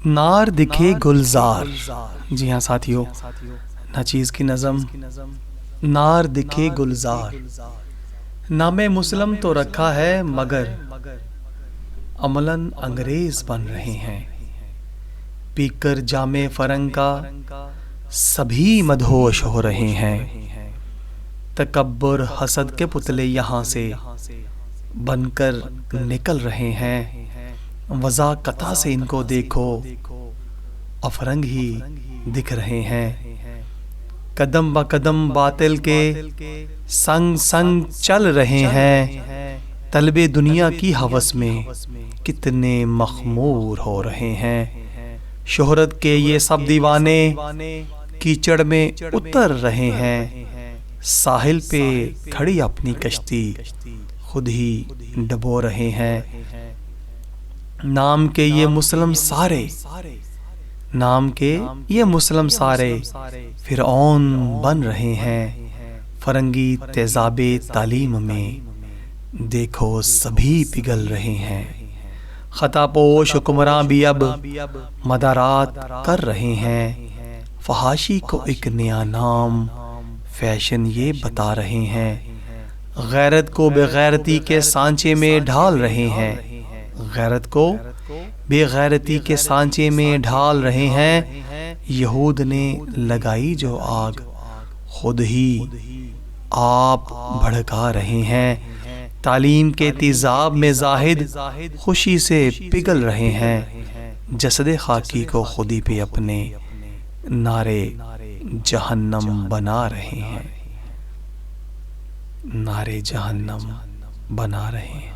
نار دکھے گلزار. جی ہاں ساتھیو، ناچیز کی نظم نار دکھے گلزار. نام مسلم تو رکھا ہے مگر عملاً انگریز بن رہے ہیں. پی کر جام فرنگ کا سبھی مدہوش ہو رہے ہیں. تکبر حسد کے پتلے یہاں سے بن کر نکل رہے ہیں. وضاقتہ سے ان کو دیکھو افرنگ ہی دکھ رہے ہیں. قدم با قدم باطل کے سنگ سنگ چل رہے ہیں. طلب دنیا کی ہوس میں کتنے مخمور ہو رہے ہیں. شہرت کے یہ سب دیوانے کیچڑ میں اتر رہے ہیں. ساحل پہ کھڑی اپنی کشتی خود ہی ڈبو رہے ہیں. نام کے یہ مسلم سارے فرعون بن رہے ہیں. فرنگی تیزاب تعلیم میں دیکھو سبھی پگھل رہے ہیں. خطا پوش حکمراں بھی اب مدارات کر رہے ہیں. فحاشی کو ایک نیا نام فیشن یہ بتا رہے ہیں. غیرت کو بے غیرتی کے سانچے میں ڈھال رہے ہیں. غیرت کو بے غیرتی کے سانچے میں ڈھال رہے ہیں. یہود نے لگائی جو آگ خود ہی آپ بھڑکا رہے ہیں. تعلیم کے تیزاب میں زاہد خوشی سے پگھل رہے ہیں. جسد خاکی کو خودی پہ اپنے نعرے جہنم بنا رہے ہیں. نعرے جہنم بنا رہے ہیں.